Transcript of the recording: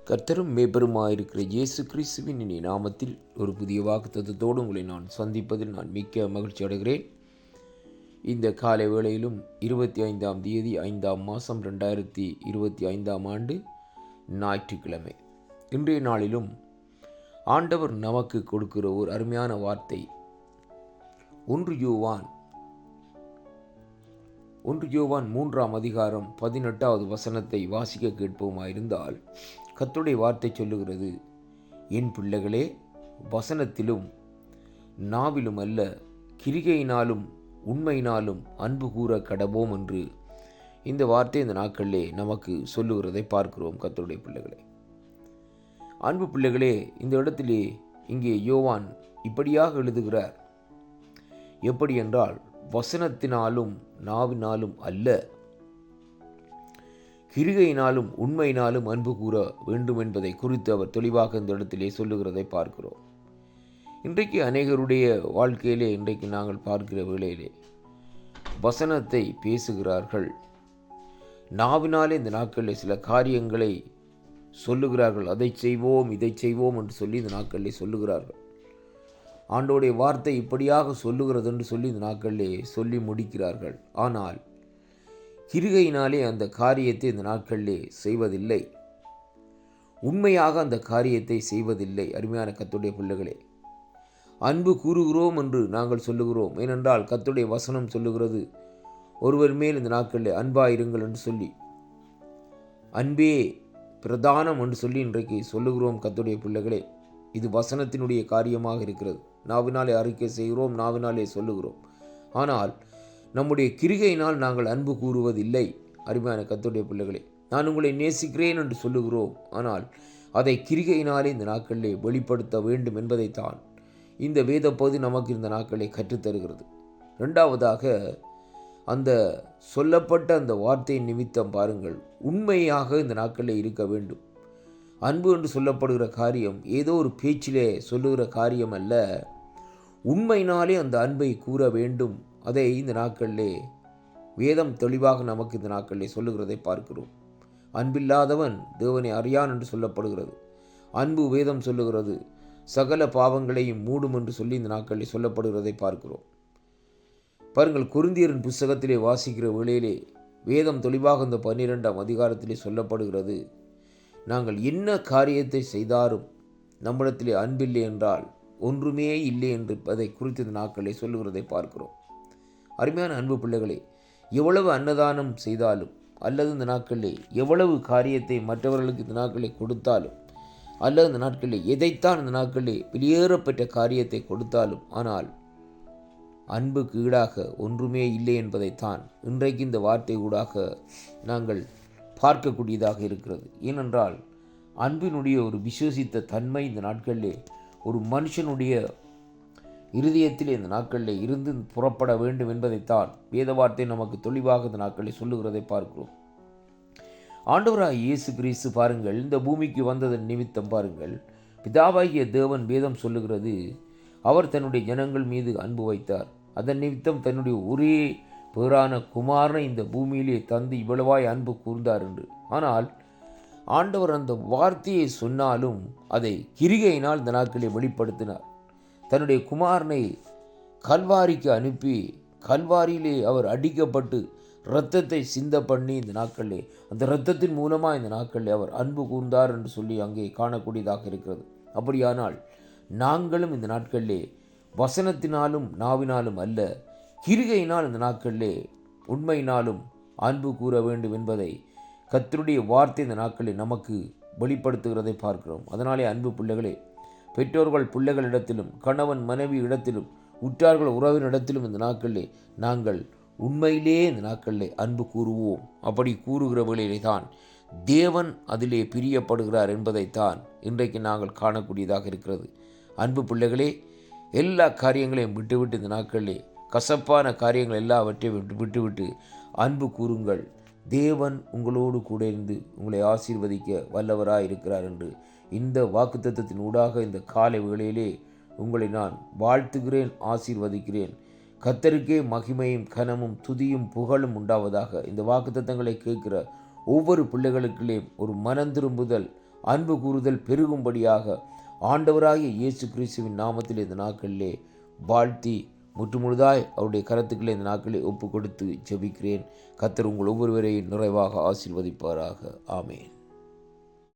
கர்த்தரும் மேய்ப்பருமாயிருக்கிற இயேசு கிறிஸ்துவின் இனி நாமத்தில் ஒரு புதிய வாக்குத்தத்தத்தோடு உங்களை நான் சந்திப்பதில் நான் மிக்க மகிழ்ச்சி அடைகிறேன். இந்த காலை வேளையிலும் 25ஆம் தேதி 5ஆம் மாதம் 2025ஆம் ஆண்டு ஞாயிற்றுக்கிழமை. இன்றைய நாளிலும் ஆண்டவர் நமக்கு கொடுக்கிற ஒரு அருமையான வார்த்தை 1 யோவான் 3ஆம் அதிகாரம் 18வது வசனத்தை வாசிக்க கேட்போமாயிருந்தால், கர்த்தருடைய வார்த்தை சொல்லுகிறது, என் பிள்ளைகளே, வசனத்திலும் நாவிலும் அல்ல, கிரிகையினாலும் உண்மையினாலும் அன்பு கூற கடவோம் என்று இந்த வார்த்தை இந்த நாட்களிலே நமக்கு சொல்லுகிறதை பார்க்கிறோம். கர்த்தருடைய பிள்ளைகளே, அன்பு பிள்ளைகளே, இந்த இடத்திலே இங்கே யோவான் இப்படியாக எழுதுகிறார். எப்படி என்றால், வசனத்தினாலும் நாவினாலும் அல்ல, கிரிகையினாலும் உண்மையினாலும் அன்பு கூற வேண்டும் என்பதை குறித்து அவர் தெளிவாக இந்த இடத்திலே சொல்லுகிறதை பார்க்கிறோம். இன்றைக்கு அநேகருடைய வாழ்க்கையிலே இன்றைக்கு நாங்கள் பார்க்கிற வேளையிலே வசனத்தை பேசுகிறார்கள், நாவினாலே இந்த நாட்களில் சில காரியங்களை சொல்லுகிறார்கள். அதை செய்வோம் இதை செய்வோம் என்று சொல்லி இந்த நாட்களிலே சொல்லுகிறார்கள். ஆண்டோடைய வார்த்தை இப்படியாக சொல்லுகிறது என்று சொல்லி இந்த நாட்களிலே சொல்லி முடிக்கிறார்கள். ஆனால் கிரிகையினாலே அந்த காரியத்தை இந்த நாட்களிலே செய்வதில்லை, உண்மையாக அந்த காரியத்தை செய்வதில்லை. அருமையான கர்த்தருடைய பிள்ளைகளே, அன்பு கூறுகிறோம் என்று நாங்கள் சொல்லுகிறோம். ஏனென்றால் கர்த்தருடைய வசனம் சொல்லுகிறது, ஒருவர் மேல் இந்த நாட்களிலே அன்பாயிருங்கள் என்று சொல்லி, அன்பே பிரதானம் என்று சொல்லி இன்றைக்கு சொல்லுகிறோம். கர்த்தருடைய பிள்ளைகளே, இது வசனத்தினுடைய காரியமாக இருக்கிறது. நாவினாலே அறிக்கை செய்கிறோம், நாவினாலே சொல்லுகிறோம். ஆனால் நம்முடைய கிரிகையினால் நாங்கள் அன்பு கூறுவதில்லை. அருமையான கர்த்தருடைய பிள்ளைகளே, நான் உங்களை நேசிக்கிறேன் என்று சொல்லுகிறோம். ஆனால் அதை கிரிகையினாலே இந்த நாட்களிலே வெளிப்படுத்த வேண்டும் என்பதைத்தான் இந்த வேத பகுதி நமக்கு இந்த நாட்களை கற்றுத்தருகிறது. இரண்டாவதாக, அந்த சொல்லப்பட்ட அந்த வார்த்தையின் நிமித்தம் பாருங்கள், உண்மையாக இந்த நாட்களில் இருக்க வேண்டும். அன்பு என்று சொல்லப்படுகிற காரியம் ஏதோ ஒரு பேச்சிலே சொல்லுகிற காரியம் அல்ல, உண்மையினாலே அந்த அன்பை கூற வேண்டும். அதை இந்த நாட்களிலே வேதம் தெளிவாக நமக்கு இந்த நாட்களிலே சொல்லுகிறதை பார்க்கிறோம். அன்பில்லாதவன் தேவனை அறியான் என்று சொல்லப்படுகிறது. அன்பு வேதம் சொல்லுகிறது சகல பாவங்களையும் மூடும் என்று சொல்லி இந்த நாட்களில் சொல்லப்படுகிறதை பார்க்கிறோம். பாருங்கள், கொரிந்தியரின் புஸ்தகத்திலே வாசிக்கிற வேளையிலே வேதம் தெளிவாக இந்த 12ஆம் அதிகாரத்திலே சொல்லப்படுகிறது, நாங்கள் என்ன காரியத்தை செய்தாலும் நம்மிடத்திலே அன்பில்லை என்றால் ஒன்றுமே இல்லை என்று அதை குறித்து இந்த நாட்களை சொல்லுகிறதை பார்க்கிறோம். அருமையான அன்பு பிள்ளைகளே, எவ்வளவு அன்னதானம் செய்தாலும் அல்லது இந்த நாட்களில் எவ்வளவு காரியத்தை மற்றவர்களுக்கு இந்த நாட்களில் கொடுத்தாலும் அல்லது இந்த நாட்களில் எதைத்தான் இந்த நாட்களில் வெளியேறப்பட்ட காரியத்தை கொடுத்தாலும், ஆனால் அன்புக்கு ஈடாக ஒன்றுமே இல்லை என்பதைத்தான் இன்றைக்கு இந்த வார்த்தை ஊடாக நாங்கள் பார்க்கக்கூடியதாக இருக்கிறது. ஏனென்றால் அன்பினுடைய ஒரு விசேஷித்த தன்மை இந்த நாட்களிலே ஒரு மனுஷனுடைய இருதயத்தில் இந்த நாட்களில் இருந்து புறப்பட வேண்டும் என்பதைத்தான் வேத வார்த்தை நமக்கு தெளிவாக இந்த நாட்களில் சொல்லுகிறதை பார்க்கிறோம். ஆண்டவராகிய இயேசு கிறிஸ்து பாருங்கள், இந்த பூமிக்கு வந்ததன் நிமித்தம் பாருங்கள், பிதாவாகிய தேவன் வேதம் சொல்லுகிறது, அவர் தன்னுடைய ஜனங்கள் மீது அன்பு வைத்தார். அதன் நிமித்தம் தன்னுடைய ஒரே பேரான குமாரனை இந்த பூமியிலே தந்து இவ்வளவாய் அன்பு கூர்ந்தார் என்று. ஆனால் ஆண்டவர் அந்த வார்த்தையை சொன்னாலும் அதை கிரிகையினால் இந்த நாட்களை வெளிப்படுத்தினார். தன்னுடைய குமாரனை கல்வாரிக்கு அனுப்பி கல்வாரியிலே அவர் அடிக்கப்பட்டு இரத்தத்தை சிந்த பண்ணி இந்த நாட்களிலே அந்த இரத்தத்தின் மூலமாக இந்த நாட்களில் அவர் அன்பு கூர்ந்தார் என்று சொல்லி அங்கே காணக்கூடியதாக இருக்கிறது. அப்படியானால் நாங்களும் இந்த நாட்களிலே வசனத்தினாலும் நாவினாலும் அல்ல, கிரிகையினால் இந்த நாட்களிலே உண்மையினாலும் அன்பு கூற வேண்டும் என்பதை கர்த்தருடைய வார்த்தை இந்த நாட்களில் நமக்கு வெளிப்படுத்துகிறதை பார்க்கிறோம். அதனாலே அன்பு பிள்ளைகளே, பெற்றோர்கள் பிள்ளைகளிடத்திலும் கணவன் மனைவி இடத்திலும் உற்றார்கள் உறவினிடத்திலும் இந்த நாட்களிலே நாங்கள் உண்மையிலே இந்த நாட்களிலே அன்பு கூறுவோம். அப்படி கூறுகிற வேளையிலே தான் தேவன் அதிலே பிரியப்படுகிறார் என்பதைத்தான் இன்றைக்கு நாங்கள் காணக்கூடியதாக இருக்கிறது. அன்பு பிள்ளைகளே, எல்லா காரியங்களையும் விட்டுவிட்டு இந்த நாட்களிலே கசப்பான காரியங்கள் எல்லாவற்றையும் விட்டுவிட்டு அன்பு கூறுங்கள். தேவன் உங்களோடு கூட இருந்து உங்களை ஆசீர்வதிக்க வல்லவராய் இருக்கிறார் என்று இந்த வாக்குத்தத்தத்தின் ஊடாக இந்த காலை வேளையிலே உங்களை நான் வாழ்த்துகிறேன், ஆசீர்வதிக்கிறேன். கர்த்தருக்கே மகிமையும் கனமும் துதியும் புகழும் உண்டாவதாக. இந்த வாக்குத்தத்தங்களை கேட்கிற ஒவ்வொரு பிள்ளைகளுக்குள்ளே ஒரு மனம் திரும்புதல், அன்பு கூறுதல் பெருகும்படியாக ஆண்டவராகிய இயேசு கிறிஸ்துவின் நாமத்தில் இந்த நாட்களிலே வாழ்த்தி முற்றுமுழுதாய் அவருடைய கரத்துக்களை இந்த நாட்களை ஒப்பு கொடுத்து ஜெபிக்கிறேன். கர்த்தர் உங்கள் ஒவ்வொருவரையும் நிறைவாக ஆசீர்வதிப்பாராக. ஆமேன்.